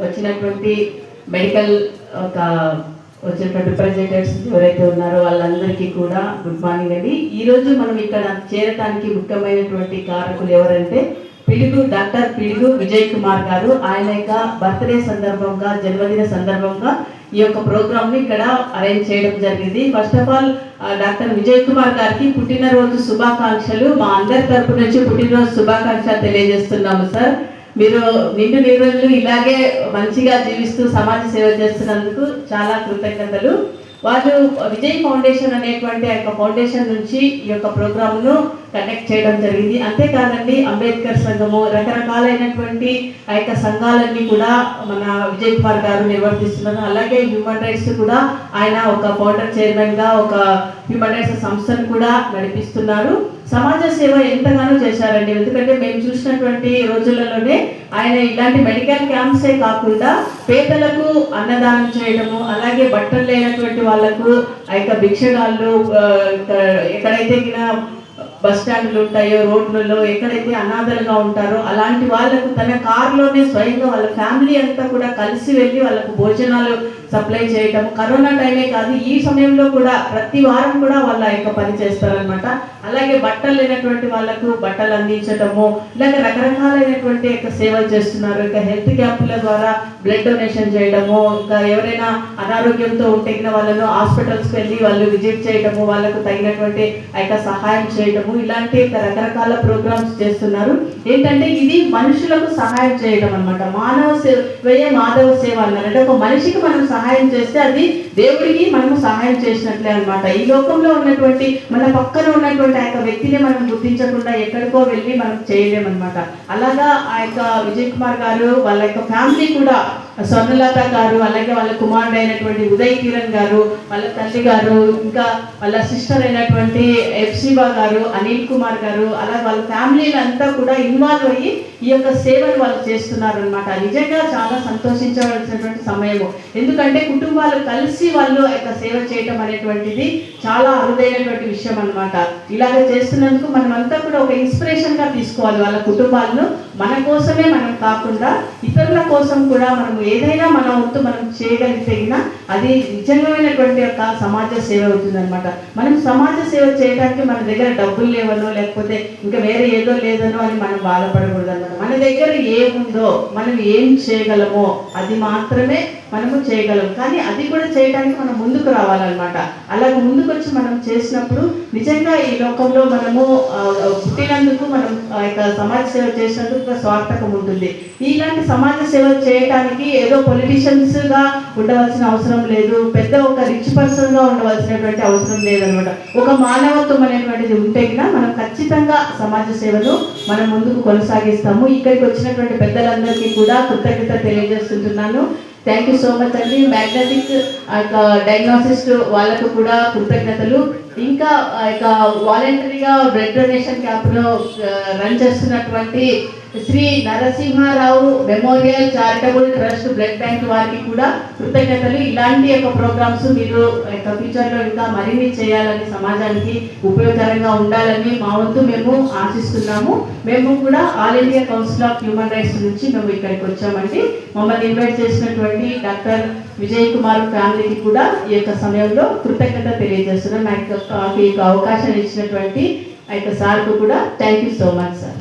వచ్చినటువంటి మెడికల్ ఒక వచ్చినటువంటి రిప్రజెంటేటివ్స్ ఎవరైతే ఉన్నారో వాళ్ళందరికీ కూడా గుడ్ మార్నింగ్ అండి. ఈరోజు మనం ఇక్కడ చేరటానికి ముఖ్యమైనటువంటి కారకులు ఎవరంటే డాక్టర్ పిడుగు విజయ్ కుమార్ గారు. ఆయన యొక్క బర్త్డే సందర్భంగా, జన్మదిన సందర్భంగా ఈ యొక్క ప్రోగ్రామ్ ని ఇక్కడ అరేంజ్ చేయడం జరిగింది. First of all doctor Vijay Kumar గారికి పుట్టినరోజు శుభాకాంక్షలు. మా అందరి తరపు నుంచి పుట్టినరోజు శుభాకాంక్షలు తెలియజేస్తున్నాము సార్. మీరు నిండు నీరులు ఇలాగే మంచిగా జీవిస్తూ సమాజ సేవ చేస్తున్నందుకు చాలా కృతజ్ఞతలు. వాళ్ళు విజయ్ ఫౌండేషన్ అనేటువంటి ఆ యొక్క ఫౌండేషన్ నుంచి ఈ యొక్క ప్రోగ్రామ్ను కండక్ట్ చేయడం జరిగింది. అంతేకాదండి, అంబేద్కర్ సంఘము, రకరకాలైనటువంటి ఆ యొక్క సంఘాలన్నీ కూడా మన విజయ్ కుమార్ గారు నిర్వర్తిస్తున్నారు. అలాగే హ్యూమన్ రైట్స్ కూడా ఆయన ఒక ఫౌండర్ చైర్మన్గా ఒక హ్యూమన్ రైట్స్ సంస్థను కూడా నడిపిస్తున్నారు. సమాజ సేవ ఎంతగానో చేశారండి. ఎందుకంటే మేము చూసినటువంటి రోజులలోనే ఆయన ఇలాంటి మెడికల్ క్యాంప్సే కాకుండా పేదలకు అన్నదానం చేయడము, అలాగే బట్టలు లేనటువంటి వాళ్ళకు ఆ యొక్క భిక్షగాళ్ళు ఎక్కడైతే బస్ స్టాండ్లు ఉంటాయో, రోడ్లలో ఎక్కడైతే అనాథలుగా ఉంటారో అలాంటి వాళ్ళకు తన కారులోనే స్వయంగా వాళ్ళ ఫ్యామిలీ అంతా కూడా కలిసి వెళ్ళి వాళ్ళకు భోజనాలు సప్లై చేయటం. కరోనా టైమే కాదు, ఈ సమయంలో కూడా ప్రతి వారం కూడా వాళ్ళ యొక్క పని చేస్తారనమాట. అలాగే బట్టలు లేనటువంటి వాళ్ళకు బట్టలు అందించటము, ఇలాగ రకరకాలైనటువంటి యొక్క సేవలు చేస్తున్నారు. ఇంకా హెల్త్ క్యాంపుల ద్వారా బ్లడ్ డొనేషన్ చేయడము, ఇంకా ఎవరైనా అనారోగ్యంతో ఉంటే వాళ్ళను హాస్పిటల్స్కి వెళ్ళి వాళ్ళు విజిట్ చేయడము, వాళ్ళకు తగినటువంటి ఆ యొక్క సహాయం చేయడము, ఇలాంటి రకరకాల ప్రోగ్రామ్స్ చేస్తున్నారు. ఏంటంటే ఇది మనుషులకు సహాయం చేయడం అనమాట. మానవ సేవయే మాధవ సేవ అన్నారు. అంటే ఒక మనిషికి మనం సహాయం చేస్తే అది దేవుడికి మనము సహాయం చేసినట్లే అనమాట. ఈ లోకంలో ఉన్నటువంటి మన పక్కన ఉన్నటువంటి ఆ యొక్క వ్యక్తిని మనం గుర్తించకుండా ఎక్కడికో వెళ్ళి మనం చేయలేమన్నమాట. అలాగా ఆ యొక్క విజయ్ కుమార్ గారు, వాళ్ళ యొక్క ఫ్యామిలీ కూడా, స్వర్ణలత గారు, అలాగే వాళ్ళ కుమారుడు అయినటువంటి ఉదయ్ కిరణ్ గారు, వాళ్ళ తల్లి గారు, ఇంకా వాళ్ళ సిస్టర్ అయినటువంటి ఎఫ్సిబా గారు, అనిల్ కుమార్ గారు, అలాగే వాళ్ళ ఫ్యామిలీలు అంతా కూడా ఇన్వాల్వ్ అయ్యి ఈ యొక్క సేవను వాళ్ళు చేస్తున్నారు అనమాట. నిజంగా చాలా సంతోషించవలసినటువంటి సమయము. ఎందుకంటే కుటుంబాలు కలిసి వాళ్ళు ఆ యొక్క సేవ చేయటం అనేటువంటిది చాలా అరుదైనటువంటి విషయం అనమాట. ఇలాగ చేస్తున్నందుకు మనమంతా కూడా ఒక ఇన్స్పిరేషన్గా తీసుకోవాలి. వాళ్ళ కుటుంబాలను మన కోసమే మనం కాకుండా ఇతరుల కోసం కూడా మనం ఏదైనా మన వంతు మనం చేయగలిగితే అది నిజమైనటువంటి యొక్క సమాజ సేవ అవుతుందన్నమాట. మనం సమాజ సేవ చేయడానికి మన దగ్గర డబ్బులు లేవనో, లేకపోతే ఇంకా వేరే ఏదో లేదనో అని మనం బాధపడకూడదు అన్నమాట. మన దగ్గర ఏముందో, మనం ఏం చేయగలమో అది మాత్రమే మనము చేయగలం. కానీ అది కూడా చేయడానికి మనం ముందుకు రావాలన్నమాట. అలాగే ముందుకు వచ్చి మనం చేసినప్పుడు నిజంగా ఈ లోకంలో మనము పుట్టినందుకు, మనం ఆ యొక్క సమాజ సేవ చేసినందుకు ఒక స్వార్థకం ఉంటుంది. ఇలాంటి సమాజ సేవ చేయడానికి ఏదో పొలిటీషియన్స్గా ఉండవలసిన అవసరం లేదు, పెద్ద ఒక రిచ్ పర్సన్గా ఉండవలసినటువంటి అవసరం లేదనమాట. ఒక మానవత్వం అనేటువంటిది ఉంటే మనం ఖచ్చితంగా సమాజ సేవను మనం ముందుకు కొనసాగిస్తాము. ఇక్కడికి వచ్చినటువంటి పెద్దలందరికీ కూడా కృతజ్ఞత తెలియజేస్తున్నాను. థ్యాంక్ యూ సో మచ్ అండి. మ్యాగ్నెటిక్ డయాగ్నోసిస్ట్ వాళ్ళకు కూడా కృతజ్ఞతలు. ఇంకా వాలంటరీగా బ్లడ్ డొనేషన్ క్యాంప్ను రన్ చేస్తున్నటువంటి Shri Narasimha Rao memorial charitable trust blood bank వారికి కూడా కృతజ్ఞతలు. ఇలాంటి యొక్క ప్రోగ్రామ్స్ మీరు ఫ్యూచర్లో ఇంకా మరిన్ని చేయాలని, సమాజానికి ఉపయోగకరంగా ఉండాలని మా వంతు మేము ఆశిస్తున్నాము. మేము కూడా all India council of human rights నుంచి మేము ఇక్కడికి వచ్చామండి. మమ్మల్ని ఇన్వైట్ చేసినటువంటి డాక్టర్ విజయ్ కుమార్ ఫ్యామిలీకి కూడా ఈ యొక్క సమయంలో కృతజ్ఞత తెలియజేస్తున్నాం. నాకు ఈ అవకాశం ఇచ్చినటువంటి ఆ యొక్క సార్కు కూడా thank you so much sir.